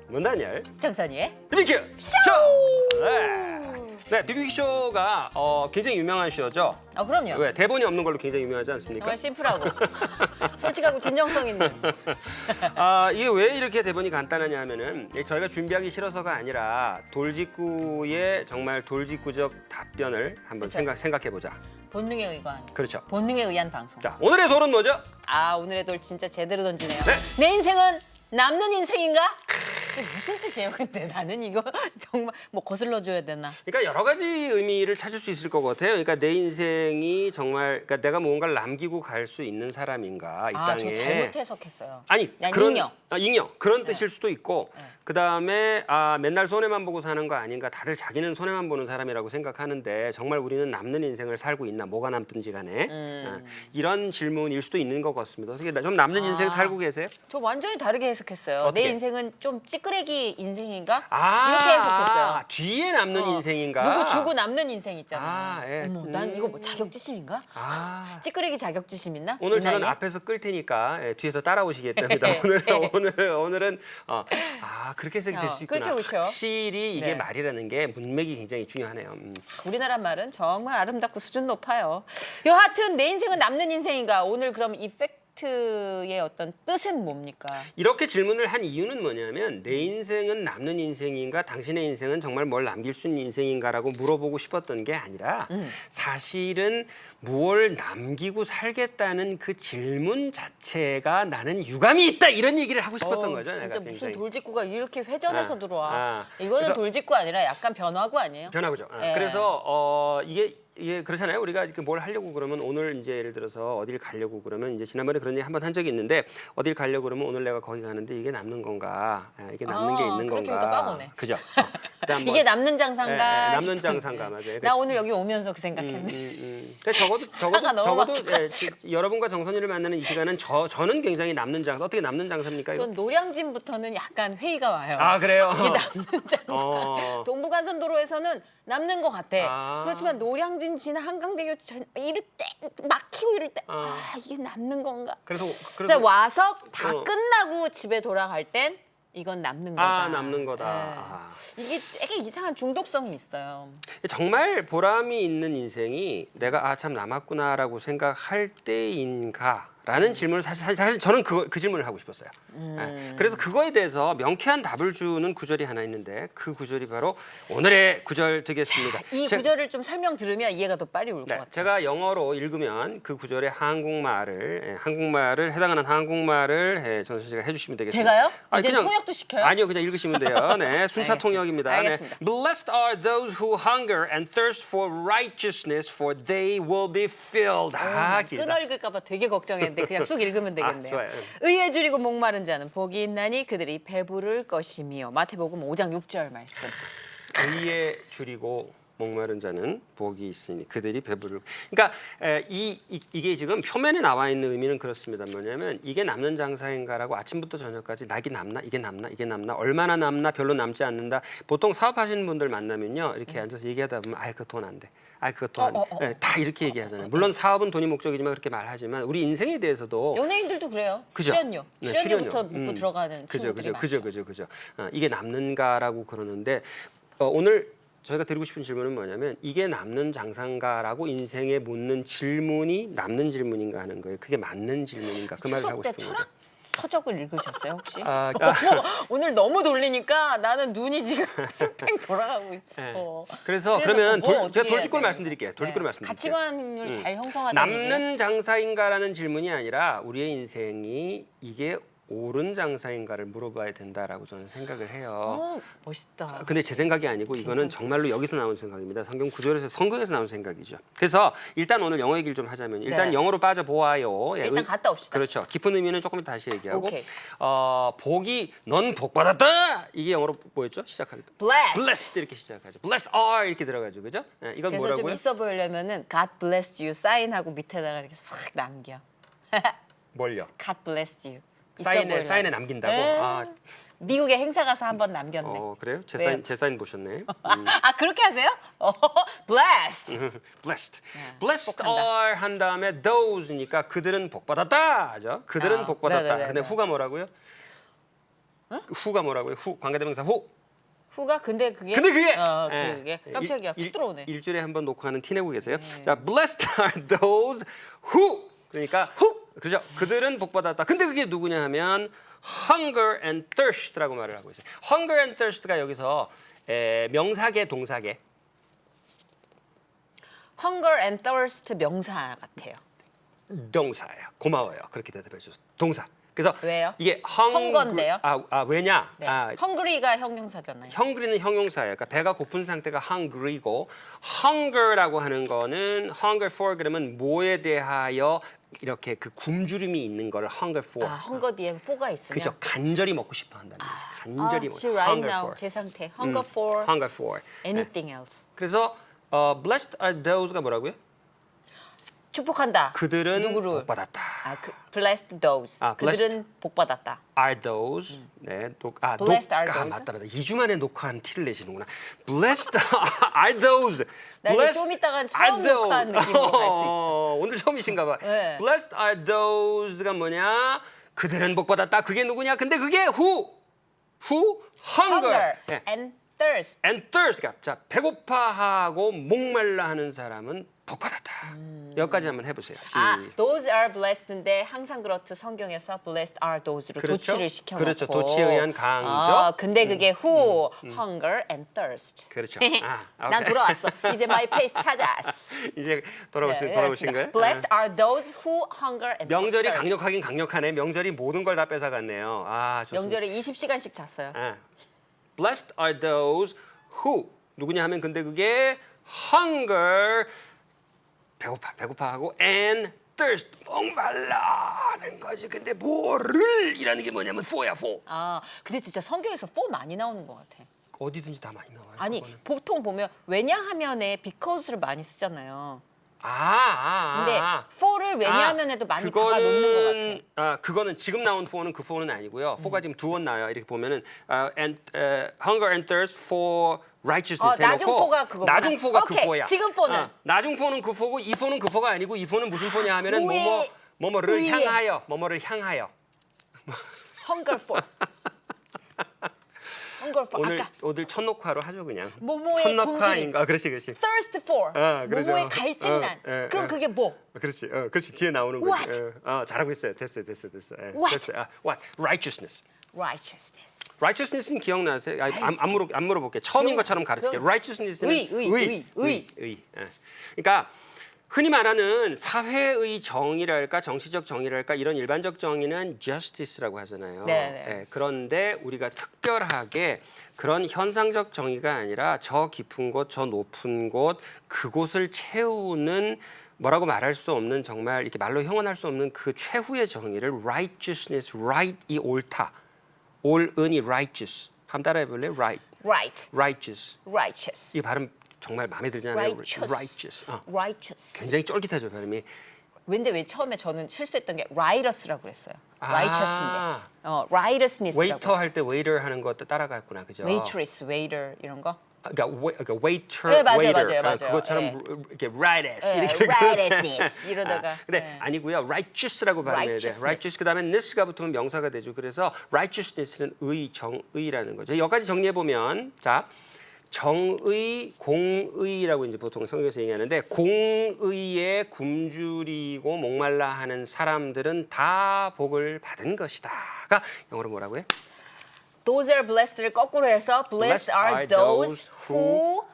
문단열 정선이의 BBQ 쇼! 네, BBQ 쇼가 굉장히 유명한 쇼죠. 그럼요. 왜? 대본이 없는 걸로 굉장히 유명하지 않습니까? 정말 심플하고 솔직하고 진정성 있는. 이게 왜 이렇게 대본이 간단하냐 하면은 저희가 준비하기 싫어서가 아니라 돌직구의 정말 돌직구적 답변을 한번 그쵸. 생각해보자. 본능에 의한. 그렇죠. 본능에 의한 방송. 자, 오늘의 돌은 뭐죠? 오늘의 돌 진짜 제대로 던지네요. 네. 내 인생은 남는 인생인가? 이게 무슨 뜻이에요? 근데 나는 이거 정말 뭐 거슬러 줘야 되나? 그러니까 여러 가지 의미를 찾을 수 있을 것 같아요. 그러니까 내 인생이 정말 그러니까 내가 무언가를 남기고 갈 수 있는 사람인가 이 땅에. 저 잘못 해석했어요. 아니 난 그런 잉여. 잉여 그런 뜻일 수도 있고 그 다음에 맨날 손해만 보고 사는 거 아닌가 다들 자기는 손해만 보는 사람이라고 생각하는데 정말 우리는 남는 인생을 살고 있나 뭐가 남든지 간에 이런 질문일 수도 있는 것 같습니다. 어떻게 좀 남는 인생 살고 계세요? 저 완전히 다르게 해석했어요. 어떻게? 내 인생은 좀 찌끄레기 인생인가? 이렇게 해석했어요. 뒤에 남는 인생인가? 누구 주고 남는 인생 있잖아. 예. 어머, 난 이거 뭐 자격지심인가? 찌끄레기 자격지심 있나? 오늘 이 저는 나이에? 앞에서 끌 테니까 뒤에서 따라오시겠답니다. 오늘은 그렇게 해석이 될 수 있구나. 그렇죠, 그렇죠. 확실히 이게 네. 말이라는 게 문맥이 굉장히 중요하네요. 우리나라 말은 정말 아름답고 수준 높아요. 여하튼 내 인생은 남는 인생인가? 오늘 그럼 이 팩트의 어떤 뜻은 뭡니까? 이렇게 질문을 한 이유는 뭐냐면 내 인생은 남는 인생인가 당신의 인생은 정말 뭘 남길 수 있는 인생인가라고 물어보고 싶었던 게 아니라 사실은 뭘 남기고 살겠다는 그 질문 자체가 나는 유감이 있다 이런 얘기를 하고 싶었던 거죠. 진짜 내가 무슨 굉장히. 돌직구가 이렇게 회전해서 들어와. 이거는 그래서- 돌직구 아니라 약간 변화구 아니에요? 변화구죠. 예. 그래서 이게 그렇잖아요. 우리가 뭘 하려고 그러면 오늘 이제 예를 들어서 어딜 가려고 그러면 이제 지난번에 그런 얘기 한번 한 적이 있는데 어딜 가려고 그러면 오늘 내가 거기 가는데 이게 남는 건가? 이게 남는 게 있는 그렇게 건가? 보니까 빡오네. 그죠? 그다음 이게 남는 장사인가? 남는 싶은데. 장사인가 맞아요. 나 오늘 여기 오면서 그 생각했네. 근데 차가 너무 여러분과 정선이를 만나는 이 시간은 저는 굉장히 남는 장사. 어떻게 남는 장사입니까? 이거? 전 노량진부터는 약간 회의가 와요. 그래요. 이게 남는 장사. 어. 동부간선도로에서는 남는 것 같아. 아. 그렇지만 노량진 지나 한강대교 이럴 때 막히고 이럴 때 이게 남는 건가? 그래서 근데 와서 다 어. 끝나고 집에 돌아갈 땐 이건 남는 거다. 남는 거다. 이게 되게 이상한 중독성이 있어요. 정말 보람이 있는 인생이 내가 참 남았구나라고 생각할 때인가라는 질문을 사실 저는 그 질문을 하고 싶었어요. 그래서 그거에 대해서 명쾌한 답을 주는 구절이 하나 있는데 그 구절이 바로 오늘의 구절 되겠습니다. 이 구절을 좀 설명 들으면 이해가 더 빨리 올 것 같아요. 제가 영어로 읽으면 그 구절의 한국말을 해당하는 한국말을 전선 씨가 해주시면 되겠습니다. 제가요? 이제 통역도 시켜요? 아니요, 그냥 읽으시면 돼요. 네, 순차 알겠습니다. 통역입니다. 알겠습니다. 네. Blessed are those who hunger and thirst for righteousness, for they will be filled. 길다. 끊어 읽을까 봐 되게 걱정했는데 그냥 쑥 읽으면 되겠네요. 좋아요. 의에 줄이고 목마른 자는 복이 있나니 그들이 배부를 것이며. 마태복음 5장 6절 말씀. 의에 줄이고 목마른 자는 복이 있으니 그들이 배부를. 그러니까 이게 지금 표면에 나와 있는 의미는 그렇습니다. 뭐냐면 이게 남는 장사인가라고 아침부터 저녁까지 낙이 남나 이게 남나 얼마나 남나 별로 남지 않는다. 보통 사업하시는 분들 만나면요 이렇게 앉아서 얘기하다 보면 그 돈 안 돼. 그거 돈 안 돼. 다 이렇게 얘기하잖아요. 물론 사업은 돈이 목적이지만 그렇게 말하지만 우리 인생에 대해서도 연예인들도 그래요. 그죠? 출연료. 네, 출연료부터 출연료. 묻고 들어가는 친구들이 많죠. 그죠. 이게 남는가라고 그러는데 오늘 저희가 드리고 싶은 질문은 뭐냐면 이게 남는 장사인가라고 인생에 묻는 질문이 남는 질문인가 하는 거예요. 그게 맞는 질문인가 그 말을 하고 추석 때 싶은 철학 거죠. 서적을 읽으셨어요 혹시? 어머, 오늘 너무 돌리니까 나는 눈이 지금 팽팽 돌아가고 있어. 그래서 그래서 그러면 뭘 어떻게 제가 해야 돌직구를 돼요? 말씀드릴게요. 돌직구를 말씀드릴게요. 가치관을 잘 형성하는 남는 장사인가라는 질문이 아니라 우리의 인생이 이게 옳은 장사인가를 물어봐야 된다라고 저는 생각을 해요. 멋있다. 근데 제 생각이 아니고 이거는 정말로 여기서 나온 생각입니다. 성경에서 나온 생각이죠. 그래서 일단 오늘 영어 얘기를 좀 하자면 일단 네. 영어로 빠져보아요. 일단 갔다 옵시다. 그렇죠. 깊은 의미는 조금 이따 다시 얘기하고 오케이. 복이 넌 복 받았다. 이게 영어로 뭐였죠? 시작할 때. Blessed. Blessed 이렇게 시작하죠. Blessed are 이렇게 들어가죠. 그죠? 이건 그래서 뭐라고요? 좀 있어 보이려면은 God bless you 사인하고 밑에다가 이렇게 싹 남겨. 뭘요? God bless you. 있어 사인에 보이려면. 남긴다고? 미국에 행사 가서 한번 남겼네. 그래요? 네. 제 사인 보셨네. 그렇게 하세요? blessed. Blessed. 네, Blessed 복한다. are 한 다음에 those니까 그들은 복 받았다. 하죠? 그들은 복 받았다. 네네네. 근데 후가 뭐라고요? who가 뭐라고요? who 관계대명사 who. 후가 근데 그게 예. 그게 깜짝이야 툭 들어오네. 일주일에 한 번 녹화하는 티 내고 계세요. 자, blessed are those who. 그러니까 who. 그죠? 그들은 복 받았다. 근데 그게 누구냐 하면 hunger and thirst라고 말을 하고 있어요. hunger and thirst가 여기서 명사계 동사계. Hunger and thirst 명사 같아요. 동사예요. 고마워요. 그렇게 대답해 주셔서 동사. 그래서 왜요? 이게 헝건데요? 왜냐? 네. 헝그리가 형용사잖아요. hungry는 형용사예요. 그러니까 배가 고픈 상태가 hungry고 hunger라고 하는 거는 hunger for 그러면 뭐에 대하여 이렇게 그 굶주림이 있는 거를 hunger for. 헝거 뒤에 for가 있으면. 그죠? 간절히 먹고 싶어 한다는 거죠. 간절히 먹고. 지금 right hunger now for. 제 상태. Hunger for hunger for. anything else. 그래서 blessed are those가 뭐라고요? 축복한다. 그들은 누구를? 복 받았다. blessed those. blessed. 그들은 복 받았다. are those. 네, Blessed are those. 맞다. 2주 만에 녹화한 티를 내시는구나. Blessed are those. 나 이제 좀 이따간 처음 녹화한 느낌으로 갈 수 있어. 오늘 처음이신가 봐. 네. Blessed are those가 뭐냐? 그들은 복 받았다. 그게 누구냐? 근데 그게 who hunger. Hunger 네. and thirst. and thirst. 그러니까 자, 배고파하고 목말라 하는 사람은 복 받았다. 여기까지 한번 해보세요. those are blessed인데 항상 그렇듯 성경에서 blessed are those로 그렇죠? 도치를 시켜놓고. 그렇죠. 도치에 의한 강조. 근데 그게 who, hunger and thirst. 그렇죠. 난 돌아왔어. 이제 my pace 찾았어. 이제 돌아오신 거예요? Blessed are those who hunger and 명절이 thirst. 강력하긴 강력하네. 명절이 모든 걸 다 뺏어갔네요. 좋습니다. 명절에 20시간씩 잤어요. Blessed are those who 누구냐 하면 근데 그게 hunger 배고파하고 and thirst 목말라는 거지. 근데 뭐를 이라는 게 뭐냐면 for야 for. 근데 진짜 성경에서 for 많이 나오는 것 같아. 어디든지 다 많이 나와요. 아니 그거는. 보통 보면 왜냐하면에 because를 많이 쓰잖아요. 근데 for를 왜냐하면에도 많이 박아 놓는 것 같아. 그거는 지금 나온 for는 그 for는 아니고요. for가 지금 두 번 나와요. 이렇게 보면은 and hunger and thirst for righteousness 해놓고 나중 for가 그거구나. 나중 for가 그 오케이, for야. 지금 for는? 나중 for는 그 for고 이 for는 그 for가 아니고 이 for는 무슨 for냐 하면은 뭐뭐를 위에. 향하여 뭐뭐를 향하여. hunger for. hunger for. 오늘 첫 녹화로 하죠 그냥. 모모의 첫 녹화인가? 그렇지. thirst for. 그러죠. 모모의 갈증난. 그럼 그게 뭐? 그렇지. 그렇지. 뒤에 나오는 What? 거지. 잘하고 있어요. 됐어. What? 됐어요. What? Righteousness. righteousness. righteousness는 기억나세요? 안 물어볼게. 처음인 것처럼 가르칠게요. righteousness는 의. 그러니까 흔히 말하는 사회의 정의랄까 정치적 정의랄까 이런 일반적 정의는 justice라고 하잖아요. 네. 그런데 우리가 특별하게 그런 현상적 정의가 아니라 저 깊은 곳, 저 높은 곳 그곳을 채우는 뭐라고 말할 수 없는 정말 이렇게 말로 형언할 수 없는 그 최후의 정의를 righteousness, right이 옳다. 옳은이 righteous. 한번 따라해 볼래요? righteous. righteous. 이 발음 정말 마음에 들지 않아요? righteous. righteous. 굉장히 쫄깃하죠 발음이. 근데 왜 처음에 저는 실수했던 게 righteous라고 그랬어요. righteous인데. righteousness라고. 웨이터 할 때 웨이터 하는 것도 따라갔구나, 그죠? waitress, waiter 이런 거. 그러니까 waiter, 네, 맞아요, waiter. 맞아요. 그것처럼 네. 이렇게 righteous 네, 이렇게 righteousness 이러다가. 근데 네. 아니고요. righteous라고 발음해야 돼. righteousness. righteous 그다음에 ness가 붙으면 명사가 되죠. 그래서 righteousness는 의, 정의라는 거죠. 여기까지 정리해 보면 자. 정의, 공의라고 이제 보통 성경에서 얘기하는데 공의에 굶주리고 목말라 하는 사람들은 다 복을 받은 것이다가 영어로 뭐라고요? Those are blessed를 거꾸로 해서 blessed are those who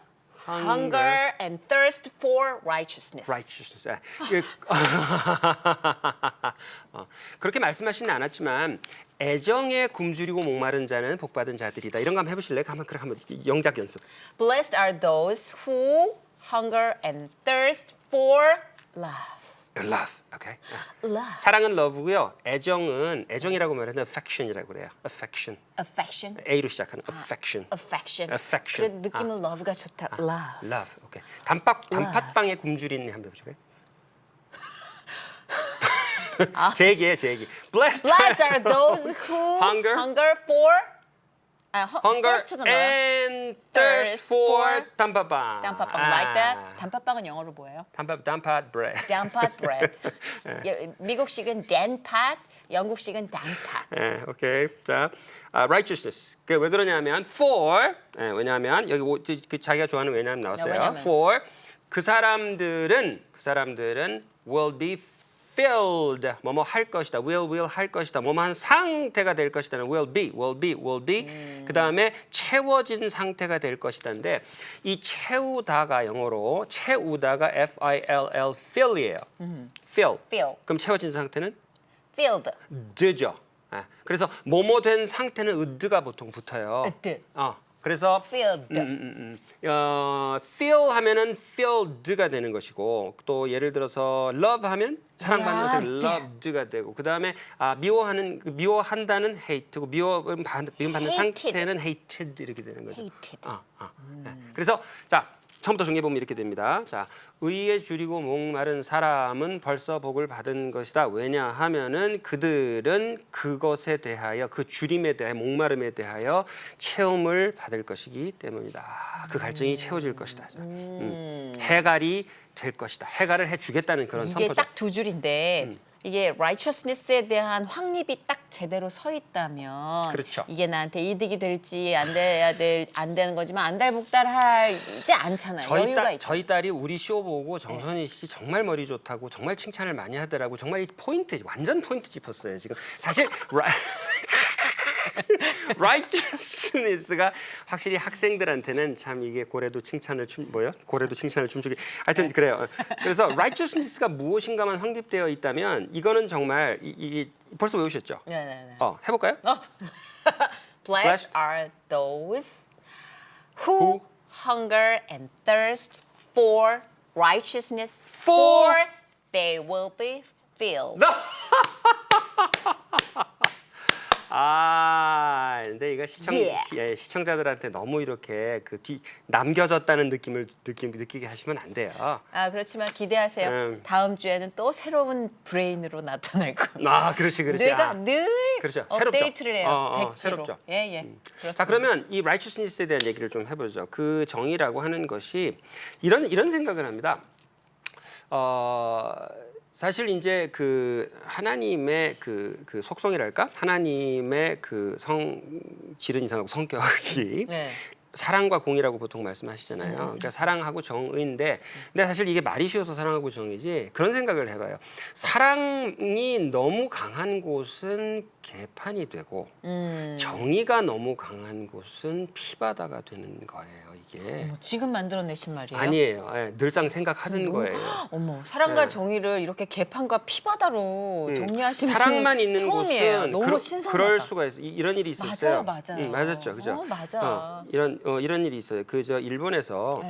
hunger and thirst for righteousness. righteousness. 그렇게 말씀하시는 않았지만 애정에 굶주리고 목마른 자는 복 받은 자들이다. 이런 거 한번 해보실래요? 한번 영작 연습. Blessed are those who hunger and thirst for love. Love, okay. Love. 사랑은 love고요. 애정이라고 말하는 affection이라고 그래요. affection. Affection. A로 시작하는 affection. Affection. affection. 그래 느낌은 love가 좋다. Love. love, okay. 단팥빵에 굶주린 한번 해보실까요? 제 얘기. Blessed are those who Hunger. for hunger thirst가 나와요? and thirst for 단팥빵. 단팥빵 like that. 단팥빵은 영어로 뭐예요? 단팥 bread. 단팥 bread. 미국식은 danpat, 영국식은 낭타. 오케이. 자, righteousness. 왜 그러냐면 for. 왜냐하면 여기 그 자기가 좋아하는 왜냐하면 나왔어요. 왜냐면. for 그 사람들은 will be filled. 뭐뭐 할 것이다. will 할 것이다. 뭐뭐 한 상태가 될 것이다는 will be. 그 다음에 채워진 상태가 될 것이다인데 이 채우다가 영어로 채우다가 F-I-L-L fill이에요. fill. Fill. 그럼 채워진 상태는 Filled. 드죠. 그래서 뭐뭐 된 상태는 으드가 보통 붙어요. 으드. 그래서 Filled. feel 하면은 filled가 되는 것이고 또 예를 들어서 love 하면 사랑받는 것은 Loved. loved가 되고 그 다음에 미워한다는 hate고 미움받는 Hated. 상태는 hated 이렇게 되는 거죠. Hated. 그래서 자 처음부터 정리해 보면 이렇게 됩니다. 자 의에 줄이고 목마른 사람은 벌써 복을 받은 것이다. 왜냐하면은 그들은 그것에 대하여 그 줄임에 대하여 목마름에 대하여 채움을 받을 것이기 때문이다. 그 갈증이 채워질 것이다. 해갈이 될 것이다. 해갈을 해주겠다는 그런 이게 선포죠. 딱 두 줄인데 이게 righteousness,에 대한 확립이 딱 제대로 서 있다면 그렇죠. 이게 나한테 이득이 될지 안 되는 거지만 안달복달하지 않잖아요. 여유가 있죠. 저희 딸이 우리 쇼 보고 정선희 씨 정말 머리 좋다고 정말 칭찬을 많이 하더라고. 정말 이 포인트 완전 포인트 짚었어요. 지금 사실 righteousness가 확실히 학생들한테는 참 이게 고래도 칭찬을 춤추기. 하여튼 그래요. 그래서 righteousness가 무엇인가만 확립되어 있다면 이거는 정말 이게 벌써 외우셨죠? 네네네. 해볼까요? Blessed are those who hunger and thirst for righteousness, for they will be filled. 근데 이거 시청자들한테 너무 이렇게 남겨졌다는 느낌을 느끼게 하시면 안 돼요. 그렇지만 기대하세요. 다음 주에는 또 새로운 브레인으로 나타날 거예요. 그렇지. 뇌가 늘 그렇죠. 업데이트를 해요. 백지로. 새롭죠. 예. 자, 그러면 이 righteousness에 대한 얘기를 좀 해보죠. 그 정의라고 하는 것이 이런 생각을 합니다. 사실 이제 그 하나님의 그 속성이랄까, 하나님의 그 질은 이상하고 성격이 사랑과 공의라고 보통 말씀하시잖아요. 그러니까 사랑하고 정의인데, 근데 사실 이게 말이 쉬워서 사랑하고 정의지. 그런 생각을 해봐요. 사랑이 너무 강한 곳은 개판이 되고, 정의가 너무 강한 곳은 피바다가 되는 거예요. 이게 지금 만들어내신 말이에요? 아니에요. 늘상 생각하는 거예요. 어머, 사랑과 정의를 이렇게 개판과 피바다로 정리하시는 사랑만 있는 처음이에요. 곳은 너무 신선하다. 그럴 수가 있어. 이런 일이 있었어요. 맞아요. 맞았죠, 그죠? 맞아. 이런 일이 있어요. 저 일본에서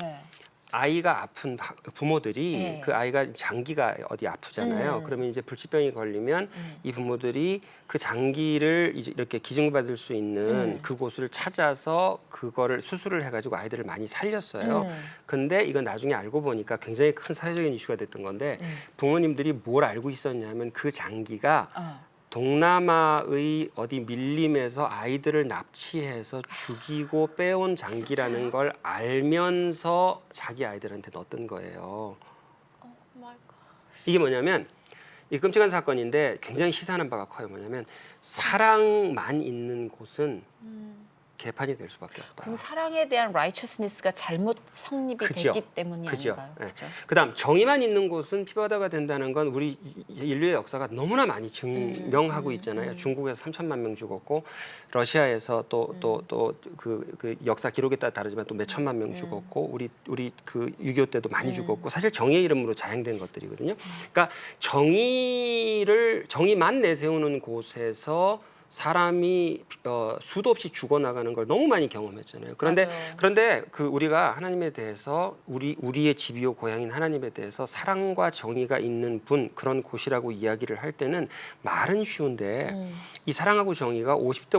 아이가 아픈 부모들이 그 아이가 장기가 어디 아프잖아요. 그러면 이제 불치병이 걸리면 이 부모들이 그 장기를 이제 이렇게 기증받을 수 있는 그곳을 찾아서 그거를 수술을 해가지고 아이들을 많이 살렸어요. 근데 이건 나중에 알고 보니까 굉장히 큰 사회적인 이슈가 됐던 건데 부모님들이 뭘 알고 있었냐면 그 장기가 동남아의 어디 밀림에서 아이들을 납치해서 죽이고 빼온 장기라는 걸 알면서 자기 아이들한테 넣었던 거예요. 이게 뭐냐면 이 끔찍한 사건인데 굉장히 시사하는 바가 커요. 뭐냐면 사랑만 있는 곳은 개판이 될 수밖에 없다. 그럼 사랑에 대한 righteousness가 잘못 성립이 됐기 때문이 그죠. 아닌가요? 그렇죠? 그다음 정의만 있는 곳은 피바다가 된다는 건 우리 인류의 역사가 너무나 많이 증명하고 있잖아요. 중국에서 3천만 명 죽었고 러시아에서 또 그 역사 기록에 따라 다르지만 또 몇 천만 명 죽었고 우리 그 6.25 때도 많이 죽었고 사실 정의의 이름으로 자행된 것들이거든요. 그러니까 정의만 내세우는 곳에서 사람이 수도 없이 죽어나가는 걸 너무 많이 경험했잖아요. 그런데 그 우리가 하나님에 대해서 우리의 집이요 고향인 하나님에 대해서 사랑과 정의가 있는 분 그런 곳이라고 이야기를 할 때는 말은 쉬운데 이 사랑하고 정의가 50대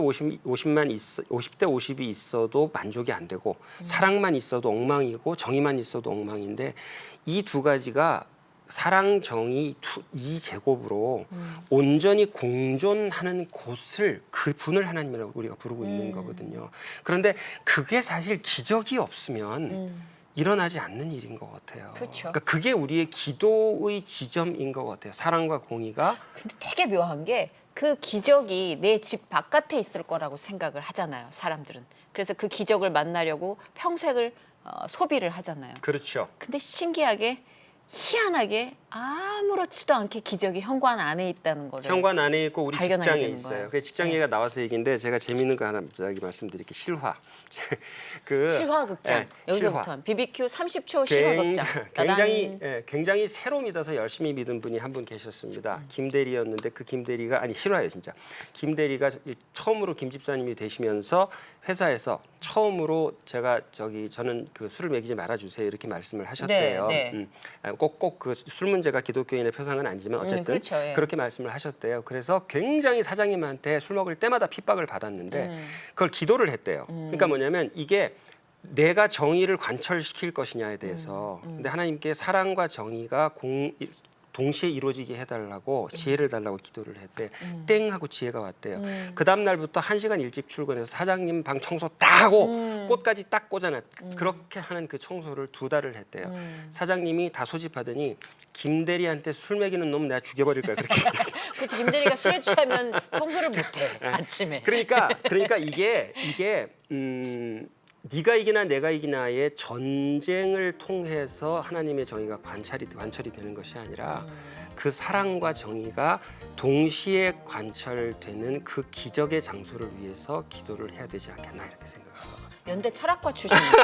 50이 있어도 만족이 안 되고 사랑만 있어도 엉망이고 정의만 있어도 엉망인데 이 두 가지가 사랑, 정의 이 제곱으로 온전히 공존하는 곳을 그 분을 하나님이라고 우리가 부르고 있는 거거든요. 그런데 그게 사실 기적이 없으면 일어나지 않는 일인 것 같아요. 그렇죠. 그러니까 그게 우리의 기도의 지점인 것 같아요. 사랑과 공의가. 근데 되게 묘한 게 그 기적이 내 집 바깥에 있을 거라고 생각을 하잖아요. 사람들은. 그래서 그 기적을 만나려고 평생을 소비를 하잖아요. 그렇죠. 근데 신기하게 희한하게 아무렇지도 않게 기적이 현관 안에 있다는 거를 현관 안에 있고 우리 발견하게 직장에 되는 있어요. 거예요. 그 직장 얘기가 나와서 얘기인데 제가 재미있는 거 하나 갑자기 말씀드릴게요. 실화. 실화극장. 예, 여기서부터 BBQ 30초 실화극장. 굉장히 새로 믿어서 열심히 믿은 분이 한 분 계셨습니다. 김 대리였는데 그 김 대리가 아니 실화예요 진짜. 김 대리가 처음으로 김 집사님이 되시면서 회사에서 처음으로 저는 그 술을 먹이지 말아주세요 이렇게 말씀을 하셨대요. 네. 꼭 그 술 문제가 기독교인의 표상은 아니지만 어쨌든 그렇죠, 예. 그렇게 말씀을 하셨대요. 그래서 굉장히 사장님한테 술 먹을 때마다 핍박을 받았는데 그걸 기도를 했대요. 그러니까 뭐냐면 이게 내가 정의를 관철시킬 것이냐에 대해서 근데 하나님께 사랑과 정의가 동시에 이루어지게 해달라고 지혜를 달라고 기도를 했대. 땡 하고 지혜가 왔대요. 그 다음 날부터 1시간 일찍 출근해서 사장님 방 청소 다 하고 꽃까지 딱 꽂아놨. 그렇게 하는 그 청소를 2달을 했대요. 사장님이 다 소집하더니 김 대리한테 술 먹이는 놈 내가 죽여버릴 거야. 그렇게. 그렇지. 김 대리가 술에 취하면 청소를 못해. 아침에. 그러니까 이게 네가 이기나 내가 이기나의 전쟁을 통해서 하나님의 정의가 관철이 되는 것이 아니라 그 사랑과 정의가 동시에 관철되는 그 기적의 장소를 위해서 기도를 해야 되지 않겠나 이렇게 생각합니다. 연대 철학과 출신이죠.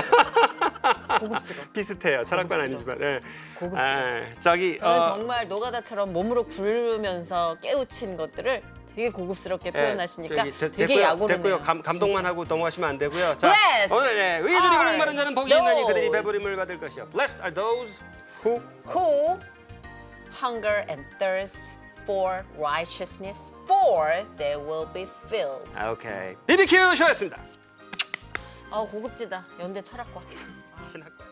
고급스러워. 비슷해요. 철학관 고급스러워. 아니지만. 네. 고급스러워. 저기 저는 정말 노가다처럼 몸으로 굴면서 깨우친 것들을 되게 고급스럽게 표현하시니까 되게 야구르네요. 됐고요. 감동만 하고 넘어가시면 안 되고요. 자, Blessed 오늘 의에 줄이고 are 목마른 자는 복이 있나니 그들이 those 배부림을 받을 것이요. Blessed are those who who hunger and thirst for righteousness, for they will be filled. 오케이. BBQ 쇼였습니다. 고급지다. 연대 철학과. 신학과요.